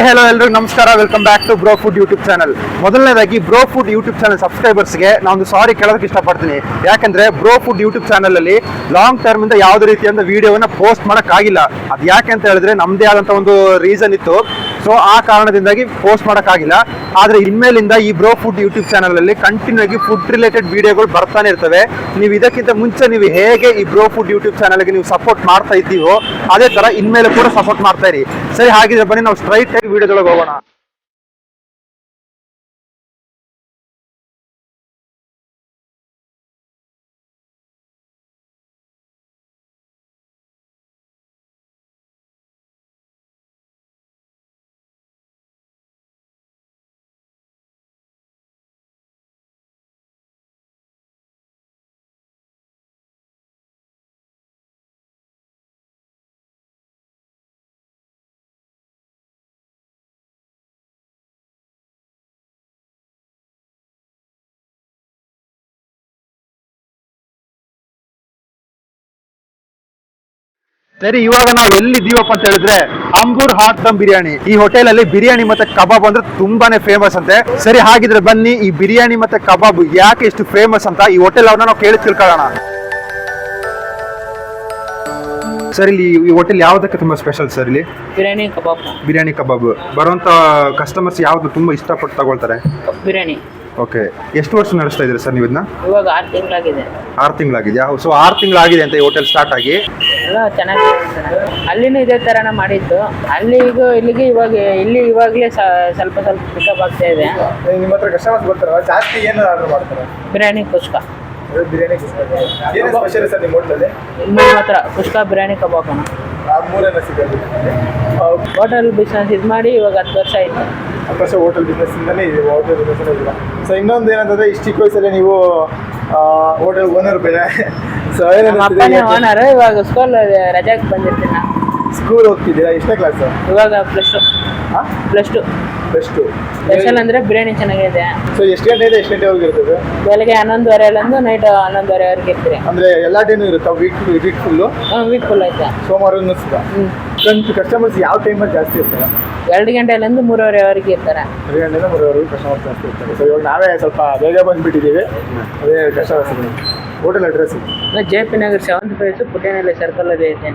Hi hello ಎಲ್ರಿಗೂ ನಮಸ್ಕಾರ. Welcome back to bro food YouTube channel. ಮೊದಲನೇದಾಗಿ ಬ್ರೋ ಫುಡ್ ಯೂಟ್ಯೂಬ್ ಚಾನಲ್ ಸಬ್ಸ್ಕ್ರೈಬರ್ಸ್ಗೆ ನಾನು ಸಾರಿ ಕೇಳೋದಕ್ಕೆ ಇಷ್ಟಪಡ್ತೀನಿ. ಯಾಕಂದ್ರೆ ಬ್ರೋ ಫುಡ್ ಯೂಟ್ಯೂಬ್ ಚಾನಲ್ ಅಲ್ಲಿ ಲಾಂಗ್ ಟರ್ಮ್ ಇಂದ ಯಾವುದೇ ರೀತಿಯಿಂದ ವಿಡಿಯೋವನ್ನ ಪೋಸ್ಟ್ ಮಾಡೋಕ್ಕಾಗಿಲ್ಲ. ಅದು ಯಾಕೆ ಅಂತ ಹೇಳಿದ್ರೆ ನಮ್ದೇ ಆದಂತ ಒಂದು ರೀಸನ್ ಇತ್ತು. ಸೊ ಆ ಕಾರಣದಿಂದಾಗಿ ಪೋಸ್ಟ್ ಮಾಡೋಕ್ಕಾಗಿಲ್ಲ. ಆದ್ರೆ ಇನ್ಮೇಲಿಂದ ಈ ಬ್ರೋ ಫುಡ್ ಯೂಟ್ಯೂಬ್ ಚಾನಲ್ ಅಲ್ಲಿ ಕಂಟಿನ್ಯೂ ಆಗಿ ಫುಡ್ ರಿಲೇಟೆಡ್ ವಿಡಿಯೋಗಳು ಬರ್ತಾನೆ ಇರ್ತವೆ. ನೀವು ಇದಕ್ಕಿಂತ ಮುಂಚೆ ನೀವು ಹೇಗೆ ಈ ಬ್ರೋ ಫುಡ್ ಯೂಟ್ಯೂಬ್ ಚಾನಲ್ಗೆ ನೀವು ಸಪೋರ್ಟ್ ಮಾಡ್ತಾ ಇದ್ದೀವೋ ಅದೇ ತರ ಇನ್ಮೇಲೆ ಕೂಡ ಸಪೋರ್ಟ್ ಮಾಡ್ತಾ ಇರಿ. ಸರಿ, ಹಾಗಿದ್ರೆ ಬನ್ನಿ ನಾವು ಸ್ಟ್ರೈಟ್ ಆಗಿ ವಿಡಿಯೋದೊಳಗೆ ಹೋಗೋಣ. ಸರಿ, ಇವಾಗ ನಾವು ಎಲ್ಲಿದ್ದೀವಪ್ಪ ಅಂತ ಹೇಳಿದ್ರೆ ಅಂಬೂರ್ ಹಾಟ್ ದಮ್ ಬಿರಿಯಾನಿ. ಈ ಹೋಟೆಲ್ ಅಲ್ಲಿ ಬಿರಿಯಾನಿ ಮತ್ತೆ ಕಬಾಬ್ ಅಂದ್ರೆ ತುಂಬಾನೇ ಫೇಮಸ್ ಅಂತೆ. ಸರಿ, ಹಾಗಿದ್ರೆ ಬನ್ನಿ ಈ ಬಿರಿಯಾನಿ ಮತ್ತೆ ಕಬಾಬ್ ಯಾಕೆ ಇಷ್ಟು ಫೇಮಸ್ ಅಂತ ಈ ಹೋಟೆಲ್ ಅವ್ರನ್ನ ನಾವು ಕೇಳಿ ತಿಳ್ಕೊಳ್ಳೋಣ. ಸರ್, ಇಲ್ಲಿ ಈ ಹೋಟೆಲ್ ಯಾವ್ದಕ್ಕೆ ತುಂಬಾ ಸ್ಪೆಷಲ್ ಸರ್? ಇಲ್ಲಿ ಬಿರಿಯಾನಿ ಕಬಾಬ್ ಬರುವಂತ ಕಸ್ಟಮರ್ಸ್ ಯಾವ್ದು ತುಂಬಾ ಇಷ್ಟಪಟ್ಟು ತಗೊಳ್ತಾರೆ? ಬಿರಿಯಾನಿ. ಓಕೆ, ಎಷ್ಟು ವರ್ಷ ನಡೆಸ್ತಾ ಇದ್ದೀರಾ ಸರ್ ನೀವು ಇದನ್ನ? ಇವಾಗ 6 ತಿಂಗಳಾಗಿದೆ. 6 ತಿಂಗಳಾಗಿದೆಯಾ? ಸೊ 6 ತಿಂಗಳಾಗಿದೆ ಅಂತ ಈ ಹೋಟೆಲ್ ಸ್ಟಾರ್ಟ್ ಆಗಿ? ಎಲ್ಲ ಚೆನ್ನಾಗಿದೆ. ಅಲ್ಲಿನೂ ಇದೇ ತರನ ಮಾಡಿದ್ದು. ಅಲ್ಲಿ ಈಗ ಇಲ್ಲಿಗೆ ಇವಾಗಲೇ ಸ್ವಲ್ಪ ಪಿಕಪ್ ಆಗ್ತಾ ಇದೆ. ನಿಮ್ಮ ಹತ್ರ ಕಸ್ಟಮರ್ಸ್ ಬರ್ತಾರ ಜಾಸ್ತಿ ಏನು ಆರ್ಡರ್ ಮಾಡ್ತಾರೆ? ಬಿರಿಯಾನಿ ಕುಷ್ಕ. ಬಿರಿಯಾನಿ ಏನು ಸ್ಪೆಷಲ್ ಸರ್ ನಿಮ್ಮ ಹೋಟೆಲಲ್ಲಿ? ನಿಮ್ಮ ಹತ್ರ ಕುಷ್ಕ ಬಿರಿಯಾನಿ ಕಬಾಬ್ ಅಣ್ಣ. ಆ ಮೂರನ್ನ ಸಿಗೋದು. ಹೋಟೆಲ್ ಬಿಸ್ನೆಸ್ ಇದು ಮಾಡಿ ಇವಾಗ 10 ವರ್ಷ ಆಯಿತು. 10 ವರ್ಷ ಹೋಟೆಲ್ ಬಿಸ್ನೆಸ್ಸಿಂದಲೇ ಇದೆ. ಹೋಟೆಲ್ ಬಿಸ್ನೆಸ್ ಇಲ್ಲ. ಸೊ ಇನ್ನೊಂದು ಏನಂತಂದರೆ ಇಷ್ಟು ಚಿಕ್ಕ ವಯಸ್ಸಲ್ಲಿ ನೀವು ಹೋಟೆಲ್ ಓನರ್ ಬೇರೆ. ಸೊ ನಮ್ಮ ಅಪ್ಪನೇ ಓನರ್. ಇವಾಗ ಸ್ಕೂಲ್ ರಜಾಕ್ಕೆ ಬಂದಿರ್ತೀನಿ ನಾನು. ಸ್ಕೂಲ್ ಹೋಗ್ತಿದ್ದೀರಾ? ಎಷ್ಟನೇ ಕ್ಲಾಸ್? ಇವಾಗ +2. +2. ಬೆಸ್ಟು. ಸ್ಪೆಷಲ್ ಅಂದರೆ ಬಿರಿಯಾನಿ ಚೆನ್ನಾಗಿದೆ. ಸೊ ಎಷ್ಟು ಗಂಟೆಯಿಂದ ಎಷ್ಟು ಗಂಟೆವರೆಗೆ ಇರ್ತದೆ? ಬೆಳಗ್ಗೆ 11:30 ನೈಟ್ 11:30ವರೆಗೆ ಇರ್ತೀರಿ. ಅಂದರೆ ಎಲ್ಲ ಡೇನೂ ಇರುತ್ತಾ? Week full? ವೀಕ್ ಫುಲ್ ಆಯ್ತಾ? ಸೋಮವಾರನೂ ಸುಧಾ ಕಸ್ಟಮರ್ಸ್ ಯಾವ ಟೈಮಲ್ಲಿ ಜಾಸ್ತಿ ಇರ್ತಾರೆ? 2 ಗಂಟೆಯಿಂದ 3:30ವರೆಗೆ ಇರ್ತಾರೆ. 2 ಗಂಟೆಯಿಂದ 3:30ವರೆಗೆ ಕಸ್ಟಮರ್ಸ್ ಜಾಸ್ತಿ ಇರ್ತಾರೆ. ಸೊ ಇವಾಗ ನಾವೇ ಸ್ವಲ್ಪ ಬೇಗ ಬಂದುಬಿಟ್ಟಿದ್ದೀವಿ. ಅದೇ customers. Hotel address JP Nagar 7th phase Puttenahalli circle ಅಲ್ಲಿ ಐತೆ.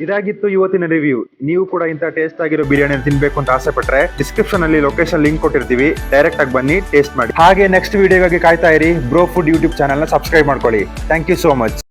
ಇದಾಗಿತ್ತು ಇವತ್ತಿನ ರಿವ್ಯೂ. ನೀವು ಕೂಡ ಇಂಥ ಟೇಸ್ಟ್ ಆಗಿರೋ ಬಿರಿಯಾನಿ ತಿನ್ಬೇಕು ಅಂತ ಆಸೆ ಪಟ್ರೆ ಡಿಸ್ಕ್ರಿಪ್ಷನ್ ಅಲ್ಲಿ ಲೊಕೇಶನ್ ಲಿಂಕ್ ಕೊಟ್ಟಿರ್ತೀವಿ. ಡೈರೆಕ್ಟ್ ಆಗಿ ಬನ್ನಿ, ಟೇಸ್ಟ್ ಮಾಡಿ. ಹಾಗೆ ನೆಕ್ಸ್ಟ್ ವಿಡಿಯೋಗಾಗಿ ಕಾಯ್ತಾ ಇರಿ. ಬ್ರೋ ಫುಡ್ ಯೂಟ್ಯೂಬ್ ಚಾನಲ್ ನ ಸಬ್ಸ್ಕ್ರೈಬ್ ಮಾಡ್ಕೊಳ್ಳಿ. Thank you so much.